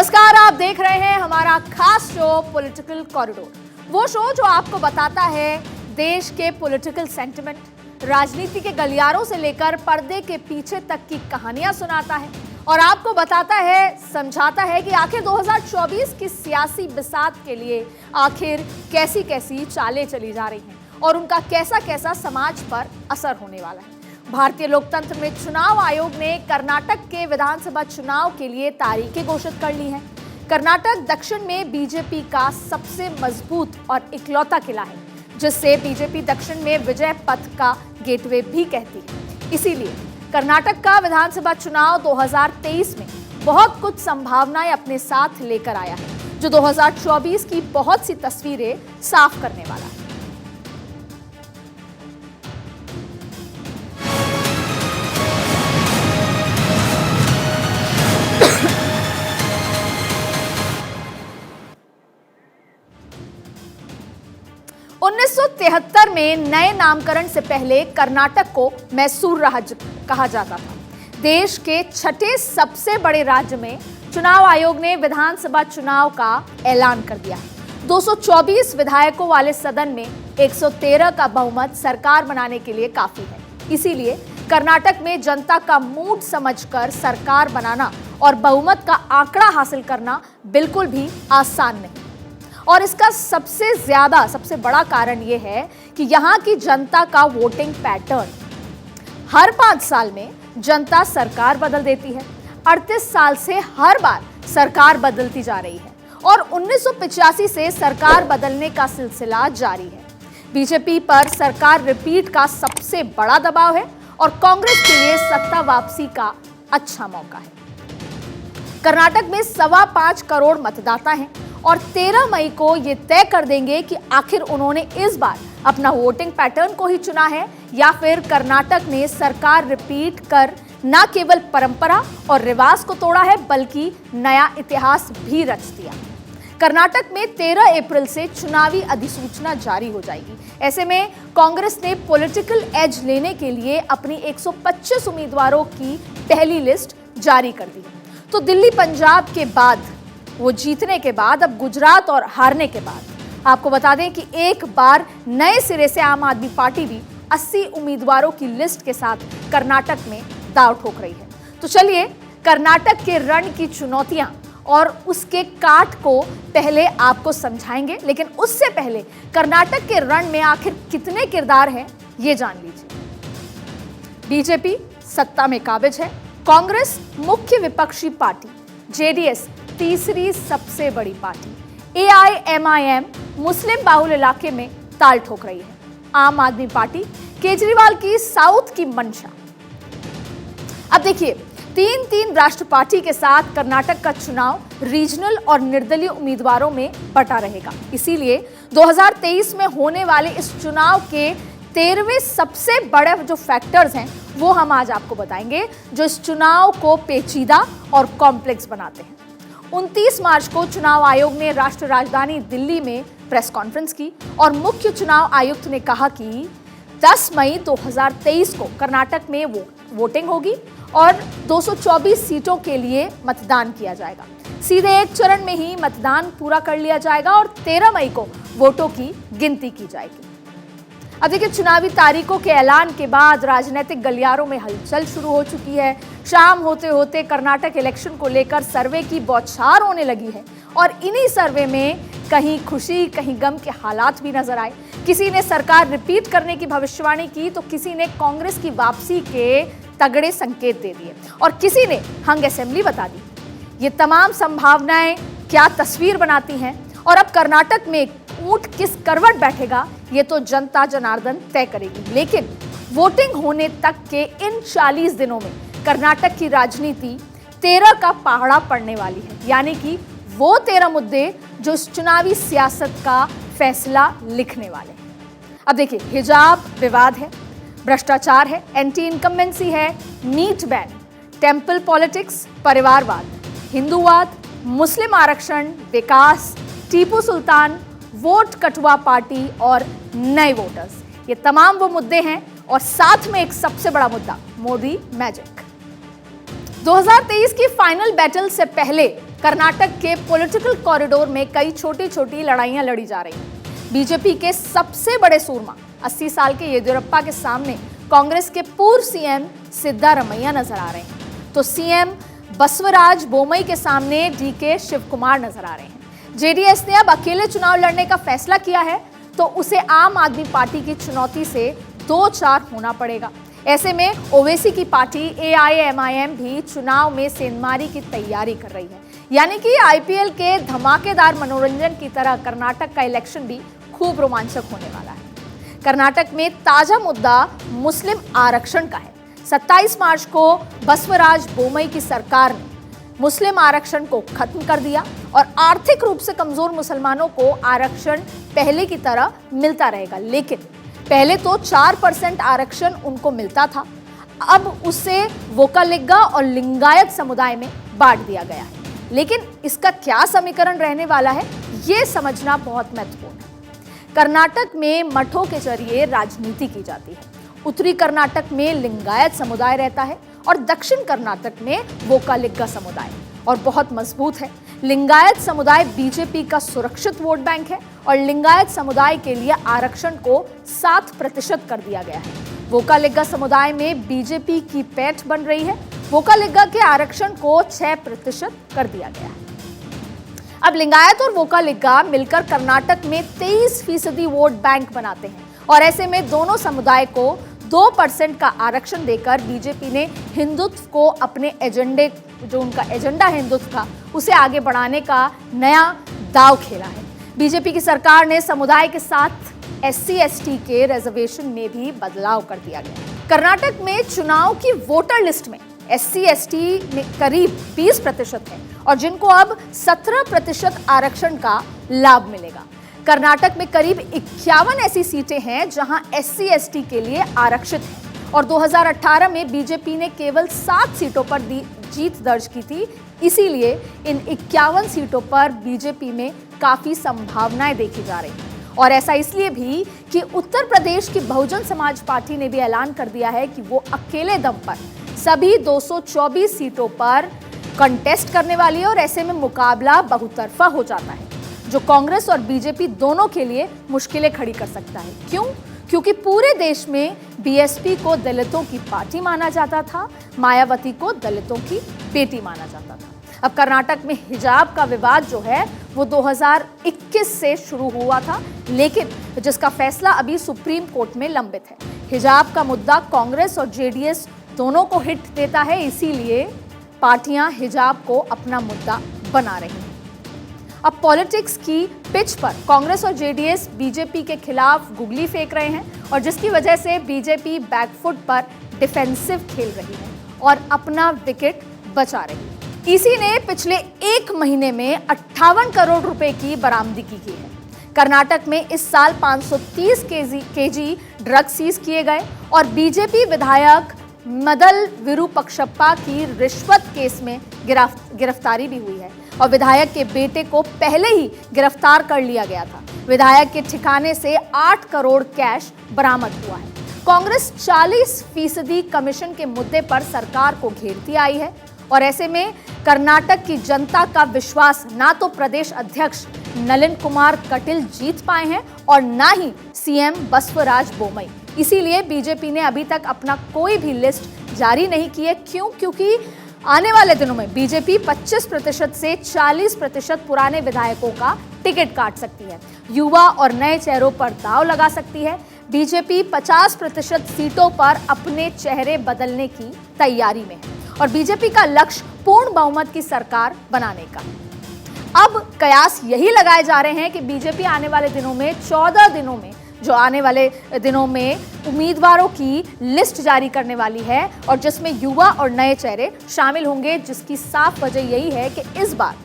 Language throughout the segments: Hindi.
नमस्कार, आप देख रहे हैं हमारा खास शो पॉलिटिकल कॉरिडोर। वो शो जो आपको बताता है देश के पॉलिटिकल सेंटिमेंट, राजनीति के गलियारों से लेकर पर्दे के पीछे तक की कहानियां सुनाता है और आपको बताता है, समझाता है कि आखिर 2024 की सियासी बिसात के लिए आखिर कैसी कैसी चालें चली जा रही हैं और उनका कैसा कैसा समाज पर असर होने वाला है। भारतीय लोकतंत्र में चुनाव आयोग ने कर्नाटक के विधानसभा चुनाव के लिए तारीखें घोषित कर ली हैं। कर्नाटक दक्षिण में बीजेपी का सबसे मजबूत और इकलौता किला है, जिससे बीजेपी दक्षिण में विजय पथ का गेटवे भी कहती है। इसीलिए कर्नाटक का विधानसभा चुनाव 2023 में बहुत कुछ संभावनाएं अपने साथ लेकर आया है, जो 2024 की बहुत सी तस्वीरें साफ करने वाला है। उन्नीस सौ 73 में नए नामकरण से पहले कर्नाटक को मैसूर राज्य कहा जाता था। देश के छठे सबसे बड़े राज्य में चुनाव आयोग ने विधानसभा चुनाव का ऐलान कर दिया। 224 विधायकों वाले सदन में 113 का बहुमत सरकार बनाने के लिए काफी है। इसीलिए कर्नाटक में जनता का मूड समझकर सरकार बनाना और बहुमत का आंकड़ा हासिल करना बिल्कुल भी आसान नहीं। और इसका सबसे बड़ा कारण यह है कि यहाँ की जनता का वोटिंग पैटर्न, हर 5 साल में जनता सरकार बदल देती है। 38 साल से हर बार सरकार बदलती जा रही है और 1985 से सरकार बदलने का सिलसिला जारी है। बीजेपी पर सरकार रिपीट का सबसे बड़ा दबाव है और कांग्रेस के लिए सत्ता वापसी का अच्छा मौका है। कर्नाटक में 5.25 करोड़ मतदाता हैं और 13 मई को ये तय कर देंगे कि आखिर उन्होंने इस बार अपना वोटिंग पैटर्न को ही चुना है या फिर कर्नाटक ने सरकार रिपीट कर न केवल परंपरा और रिवाज को तोड़ा है बल्कि नया इतिहास भी रच दिया। कर्नाटक में 13 अप्रैल से चुनावी अधिसूचना जारी हो जाएगी। ऐसे में कांग्रेस ने पॉलिटिकल एज लेने के लिए अपनी 125 उम्मीदवारों की पहली लिस्ट जारी कर दी। तो दिल्ली पंजाब के बाद, वो जीतने के बाद, अब गुजरात और हारने के बाद आपको बता दें कि एक बार नए सिरे से आम आदमी पार्टी भी 80 उम्मीदवारों की लिस्ट के साथ कर्नाटक में दांव ठोक रही है। तो चलिए कर्नाटक के रण की चुनौतियां और उसके काट को पहले आपको समझाएंगे, लेकिन उससे पहले कर्नाटक के रण में आखिर कितने किरदार हैं ये जान लीजिए। बीजेपी सत्ता में काबिज है, कांग्रेस मुख्य विपक्षी पार्टी, जेडीएस तीसरी सबसे बड़ी पार्टी, एआईएमआईएम मुस्लिम बाहुल इलाके में ताल ठोक रही है, आम आदमी पार्टी केजरीवाल की साउथ की मंशा। अब देखिए, 3-3 राष्ट्र पार्टी के साथ कर्नाटक का चुनाव रीजनल और निर्दलीय उम्मीदवारों में बटा रहेगा। इसीलिए 2023 में होने वाले इस चुनाव के 13वें सबसे बड़े जो फैक्टर्स हैं वो हम आज आपको बताएंगे, जो इस चुनाव को पेचीदा और कॉम्प्लेक्स बनाते हैं। 29 मार्च को चुनाव आयोग ने राष्ट्रीय राजधानी दिल्ली में प्रेस कॉन्फ्रेंस की और मुख्य चुनाव आयुक्त ने कहा कि 10 मई 2023 को कर्नाटक में वोटिंग होगी और 224 सीटों के लिए मतदान किया जाएगा। सीधे एक चरण में ही मतदान पूरा कर लिया जाएगा और 13 मई को वोटों की गिनती की जाएगी। अब देखिए, चुनावी तारीखों के ऐलान के बाद राजनीतिक गलियारों में हलचल शुरू हो चुकी है। शाम होते होते कर्नाटक इलेक्शन को लेकर सर्वे की बौछार होने लगी है और इन्हीं सर्वे में कहीं खुशी कहीं गम के हालात भी नजर आए। किसी ने सरकार रिपीट करने की भविष्यवाणी की तो किसी ने कांग्रेस की वापसी के तगड़े संकेत दे दिए और किसी ने हंग असेंबली बता दी। ये तमाम संभावनाएं क्या तस्वीर बनाती हैं और अब कर्नाटक में ऊंट किस करवट बैठेगा ये तो जनता जनार्दन तय करेगी। लेकिन वोटिंग होने तक के इन 40 दिनों में कर्नाटक की राजनीति 13 का पहाड़ा पड़ने वाली है, यानी कि वो 13 मुद्दे जो इस चुनावी सियासत का फैसला लिखने वाले हैं। अब देखिए, हिजाब विवाद है, भ्रष्टाचार है, एंटी इनकम्बेंसी है, नीट बैन, टेम्पल पॉलिटिक्स, परिवारवाद, हिंदूवाद, मुस्लिम आरक्षण, विकास, टीपू सुल्तान, वोट कटुआ पार्टी और नए वोटर्स, ये तमाम वो मुद्दे हैं और साथ में एक सबसे बड़ा मुद्दा, मोदी मैजिक। 2023 की फाइनल बैटल से पहले कर्नाटक के पॉलिटिकल कॉरिडोर में कई छोटी छोटी लड़ाइयां लड़ी जा रही हैं। बीजेपी के सबसे बड़े सूरमा 80 साल के येदियुरप्पा के सामने कांग्रेस के पूर्व सीएम सिद्धारमैया नजर आ रहे हैं, तो सीएम बसवराज बोमई के सामने डीके शिवकुमार नजर आ रहे हैं। जेडीएस ने अब अकेले चुनाव लड़ने का फैसला किया है, तो उसे आम आदमी पार्टी की चुनौती से 2-4 होना पड़ेगा। ऐसे में ओवैसी की पार्टी एआईएमआईएम भी चुनाव में सेंधमारी की तैयारी कर रही है। यानी कि आईपीएल के धमाकेदार मनोरंजन की तरह कर्नाटक का इलेक्शन भी खूब रोमांचक होने वाला है। कर्नाटक में ताजा मुद्दा मुस्लिम आरक्षण का है। 27 मार्च को बसवराज बोमई की सरकार ने मुस्लिम आरक्षण को खत्म कर दिया और आर्थिक रूप से कमजोर मुसलमानों को आरक्षण पहले की तरह मिलता रहेगा। लेकिन पहले तो 4% आरक्षण उनको मिलता था, अब उसे वोकालिगा और लिंगायत समुदाय में बांट दिया गया है। लेकिन इसका क्या समीकरण रहने वाला है, ये समझना बहुत महत्वपूर्ण है। कर्नाटक में मठों के जरिए राजनीति की जाती है। उत्तरी कर्नाटक में लिंगायत समुदाय रहता है और दक्षिण कर्नाटक में वोकालिगा समुदाय, और बहुत मजबूत है। लिंगायत समुदाय बीजेपी का सुरक्षित वोट बैंक है और लिंगायत समुदाय के लिए आरक्षण को 7% कर दिया गया है। वोकालिगा समुदाय में बीजेपी की पैठ बन रही है। वोकालिगा के आरक्षण को 6% कर दिया गया है। अब लिंगायत और वोकालिगा मिलकर कर्नाटक में 23% वोट बैंक बनाते हैं और ऐसे में दोनों समुदाय को 2% का आरक्षण देकर बीजेपी ने हिंदुत्व को अपने एजेंडे, जो उनका एजेंडा हिंदुत्व था, उसे आगे बढ़ाने का नया दांव खेला है। बीजेपी की सरकार ने समुदाय के साथ SC/ST के रिजर्वेशन में भी बदलाव कर दिया गया। कर्नाटक में चुनाव की वोटर लिस्ट में SC/ST में करीब 20% है और जिनको अब 17% आरक्षण का लाभ मिलेगा। कर्नाटक में करीब 51 ऐसी सीटें हैं जहां SC/ST के लिए आरक्षित है और 2018 में बीजेपी ने केवल 7 सीटों पर जीत दर्ज की थी। इसीलिए इन 51 सीटों पर बीजेपी में काफी संभावनाएं देखी जा रही हैं। और ऐसा इसलिए भी कि उत्तर प्रदेश की बहुजन समाज पार्टी ने भी ऐलान कर दिया है कि वो अकेले दम पर सभी 224 सीटों पर कंटेस्ट करने वाली है और ऐसे में मुकाबला बहुतरफा हो जाता है, जो कांग्रेस और बीजेपी दोनों के लिए मुश्किलें खड़ी कर सकता है। क्यों? क्योंकि पूरे देश में बीएसपी को दलितों की पार्टी माना जाता था, मायावती को दलितों की बेटी माना जाता था। अब कर्नाटक में हिजाब का विवाद जो है वो 2021 से शुरू हुआ था, लेकिन जिसका फैसला अभी सुप्रीम कोर्ट में लंबित है। हिजाब का मुद्दा कांग्रेस और जेडीएस दोनों को हिट देता है, इसीलिए पार्टियां हिजाब को अपना मुद्दा बना रही हैं। अब पॉलिटिक्स की पिच पर कांग्रेस और जेडीएस बीजेपी के खिलाफ गुगली फेंक रहे हैं और जिसकी वजह से बीजेपी बैकफुट पर डिफेंसिव खेल रही है और अपना विकेट बचा रही है। इसी ने पिछले 1 महीने में 58 करोड़ रुपए की बरामदगी की है। कर्नाटक में इस साल 530 केजी ड्रग सीज किए गए और बीजेपी विधायक मदल विरूपक्षप्पा की रिश्वत केस में गिरफ्तारी भी हुई है और विधायक के बेटे को पहले ही गिरफ्तार कर लिया गया था। विधायक के ठिकाने से 8 करोड़ कैश बरामद हुआ है। कांग्रेस 40% कमीशन के मुद्दे पर सरकार को घेरती आई है और ऐसे में कर्नाटक की जनता का विश्वास ना तो प्रदेश अध्यक्ष नलिन कुमार कटील जीत पाए हैं और ना ही सीएम बसवराज बोमई। इसीलिए बीजेपी ने अभी तक अपना कोई भी लिस्ट जारी नहीं की है। क्यों? क्योंकि आने वाले दिनों में बीजेपी 25% से 40% पुराने विधायकों का टिकट काट सकती है, युवा और नए चेहरों पर दांव लगा सकती है। बीजेपी 50% सीटों पर अपने चेहरे बदलने की तैयारी में है और बीजेपी का लक्ष्य पूर्ण बहुमत की सरकार बनाने का। अब कयास यही लगाए जा रहे हैं कि बीजेपी आने वाले दिनों में 14 दिनों में उम्मीदवारों की लिस्ट जारी करने वाली है और जिसमें युवा और नए चेहरे शामिल होंगे, जिसकी साफ वजह यही है कि इस बार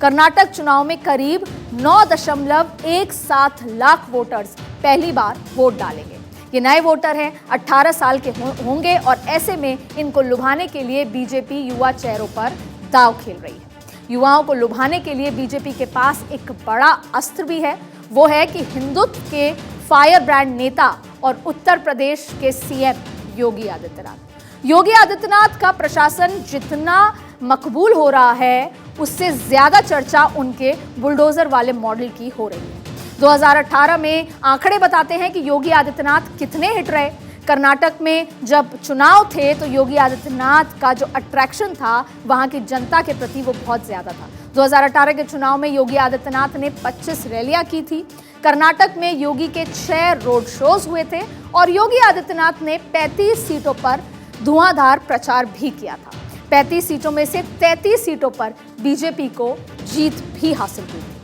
कर्नाटक चुनाव में करीब 9.17 लाख वोटर्स पहली बार वोट डालेंगे। ये नए वोटर हैं, 18 साल के होंगे और ऐसे में इनको लुभाने के लिए बीजेपी युवा चेहरों पर दांव खेल रही है। युवाओं को लुभाने के लिए बीजेपी के पास एक बड़ा अस्त्र भी है, वो है कि हिंदुत्व के फायर ब्रांड नेता और उत्तर प्रदेश के सीएम योगी आदित्यनाथ योगी आदित्यनाथ का प्रशासन जितना मकबूल हो रहा है, उससे ज्यादा चर्चा उनके बुलडोजर वाले मॉडल की हो रही है। 2018 में आंकड़े बताते हैं कि योगी आदित्यनाथ कितने हिट रहे। कर्नाटक में जब चुनाव थे तो योगी आदित्यनाथ का जो अट्रैक्शन था वहां की जनता के प्रति वो बहुत ज्यादा था। 2018 के चुनाव में योगी आदित्यनाथ ने 25 रैलियां की थी। कर्नाटक में योगी के 6 रोड शोज हुए थे और योगी आदित्यनाथ ने 35 सीटों पर धुआंधार प्रचार भी किया था। 35 सीटों में से 33 सीटों पर बीजेपी को जीत भी हासिल हुई थी।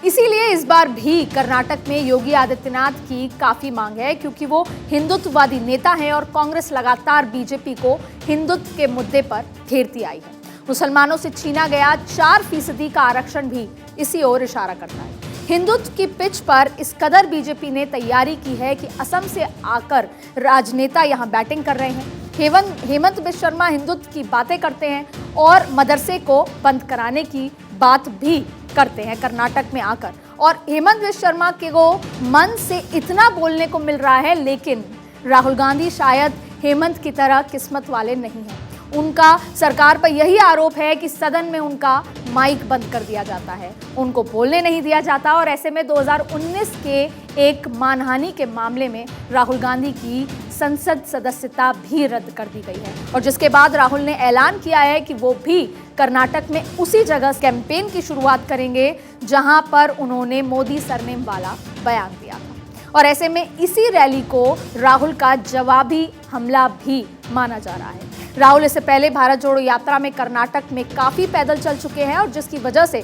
इसीलिए इस बार भी कर्नाटक में योगी आदित्यनाथ की काफी मांग है, क्योंकि वो हिंदुत्ववादी नेता हैं और कांग्रेस लगातार बीजेपी को हिंदुत्व के मुद्दे पर घेरती आई है। मुसलमानों से छीना गया 4% का आरक्षण भी इसी ओर इशारा करता है। हिंदुत्व की पिच पर इस कदर बीजेपी ने तैयारी की है कि असम से आकर राजनेता यहां बैटिंग कर रहे हैं। हेमंत बिश्व शर्मा हिंदुत्व की बातें करते हैं और मदरसे को बंद कराने की बात भी करते हैं कर्नाटक में आकर। और हेमंत बिश्व शर्मा के को मन से इतना बोलने को मिल रहा है, लेकिन राहुल गांधी शायद हेमंत की तरह किस्मत वाले नहीं हैं। उनका सरकार पर यही आरोप है कि सदन में उनका माइक बंद कर दिया जाता है, उनको बोलने नहीं दिया जाता। और ऐसे में 2019 के एक मानहानि के मामले में राहुल गांधी की संसद सदस्यता भी रद्द कर दी गई है, और जिसके बाद राहुल ने ऐलान किया है कि वो भी कर्नाटक में उसी जगह कैंपेन की शुरुआत करेंगे जहां पर उन्होंने मोदी सरनेम वाला बयान दिया था। और ऐसे में इसी रैली को राहुल का जवाबी हमला भी माना जा रहा है। राहुल इससे पहले भारत जोड़ो यात्रा में कर्नाटक में काफी पैदल चल चुके हैं, और जिसकी वजह से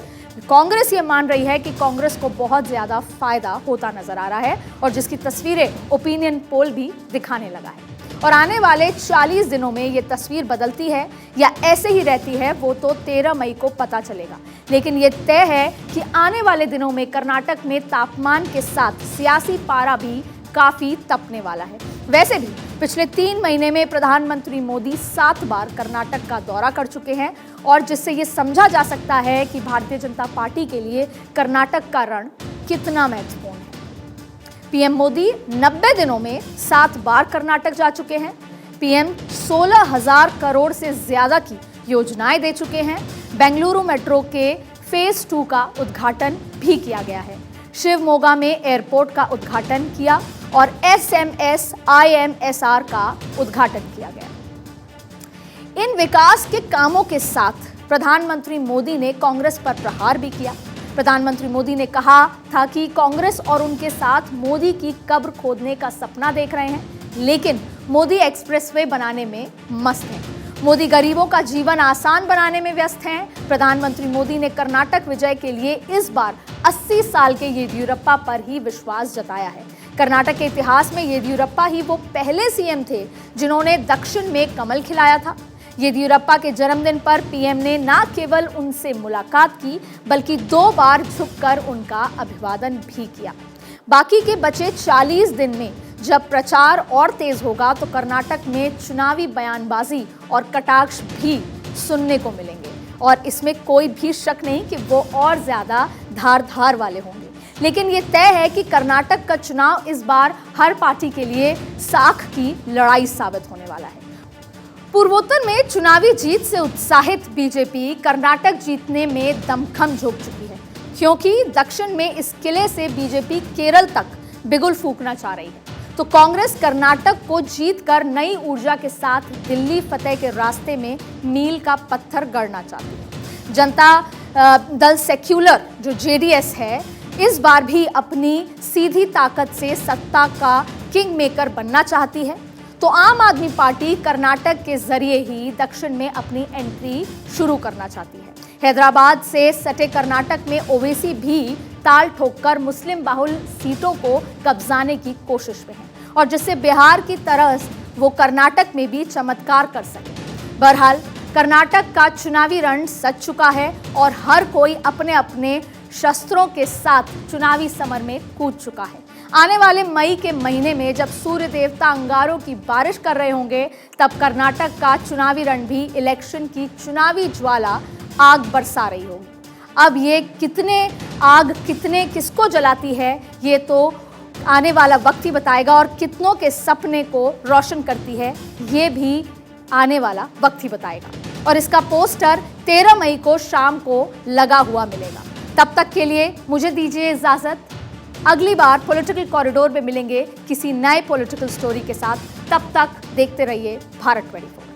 कांग्रेस ये मान रही है कि कांग्रेस को बहुत ज्यादा फायदा होता नजर आ रहा है, और जिसकी तस्वीरें ओपिनियन पोल भी दिखाने लगा है। और आने वाले 40 दिनों में ये तस्वीर बदलती है या ऐसे ही रहती है, वो तो 13 मई को पता चलेगा। लेकिन ये तय है कि आने वाले दिनों में कर्नाटक में तापमान के साथ सियासी पारा भी काफी तपने वाला है। वैसे भी पिछले 3 महीने में प्रधानमंत्री मोदी 7 बार कर्नाटक का दौरा कर चुके हैं, और जिससे ये समझा जा सकता है कि भारतीय जनता पार्टी के लिए कर्नाटक का रण कितना महत्वपूर्ण है। पीएम मोदी 90 दिनों में 7 बार कर्नाटक जा चुके हैं। पीएम 16,000 करोड़ से ज्यादा की योजनाएं दे चुके हैं। बेंगलुरु मेट्रो के फेज 2 का उद्घाटन भी किया गया है। शिवमोगा में एयरपोर्ट का उद्घाटन किया और SMS IMSR का उद्घाटन किया गया। इन विकास के कामों के साथ प्रधानमंत्री मोदी ने कांग्रेस पर प्रहार भी किया। प्रधानमंत्री मोदी ने कहा था कि कांग्रेस और उनके साथ मोदी की कब्र खोदने का सपना देख रहे हैं, लेकिन मोदी एक्सप्रेसवे बनाने में मस्त हैं। मोदी गरीबों का जीवन आसान बनाने में व्यस्त हैं। प्रधानमंत्री मोदी ने कर्नाटक विजय के लिए इस बार 80 साल के येदियुरप्पा पर ही विश्वास जताया है। कर्नाटक के इतिहास में येदियुरप्पा ही वो पहले सीएम थे जिन्होंने दक्षिण में कमल खिलाया था। येदियुरप्पा के जन्मदिन पर पीएम ने न केवल उनसे मुलाकात की, बल्कि 2 बार झुककर उनका अभिवादन भी किया। बाकी के बचे 40 दिन में जब प्रचार और तेज होगा तो कर्नाटक में चुनावी बयानबाजी और कटाक्ष भी सुनने को मिलेंगे, और इसमें कोई भी शक नहीं कि वो और ज्यादा धार वाले होंगे। लेकिन ये तय है कि कर्नाटक का चुनाव इस बार हर पार्टी के लिए साख की लड़ाई साबित होने वाला है। पूर्वोत्तर में चुनावी जीत से उत्साहित बीजेपी कर्नाटक जीतने में दमखम झोंक चुकी है, क्योंकि दक्षिण में इस किले से बीजेपी केरल तक बिगुल फूंकना चाह रही है। तो कांग्रेस कर्नाटक को जीतकर नई ऊर्जा के साथ दिल्ली फतेह के रास्ते में मील का पत्थर गड़ना चाहती है। जनता दल सेक्युलर जो JDS है, इस बार भी अपनी सीधी ताकत से सत्ता का किंग मेकर बनना चाहती है। तो आम आदमी पार्टी कर्नाटक के जरिए ही दक्षिण में अपनी एंट्री शुरू करना चाहती है। हैदराबाद से सटे कर्नाटक में ओवैसी भी ताल ठोककर मुस्लिम बाहुल सीटों को कब्जाने की कोशिश में है, और जिससे बिहार की तरह वो कर्नाटक में भी चमत्कार कर सके। बहरहाल कर्नाटक का चुनावी रण सज चुका है और हर कोई अपने अपने शस्त्रों के साथ चुनावी समर में कूद चुका है। आने वाले मई के महीने में जब सूर्य देवता अंगारों की बारिश कर रहे होंगे, तब कर्नाटक का चुनावी रण भी इलेक्शन की चुनावी ज्वाला आग बरसा रही होगी। अब ये कितने किसको जलाती है, ये तो आने वाला वक्त ही बताएगा, और कितनों के सपने को रोशन करती है, ये भी आने वाला वक्त ही बताएगा। और इसका पोस्टर 13 मई को शाम को लगा हुआ मिलेगा। तब तक के लिए मुझे दीजिए इजाजत। अगली बार पॉलिटिकल कॉरिडोर में मिलेंगे किसी नए पॉलिटिकल स्टोरी के साथ। तब तक देखते रहिए भारत 24।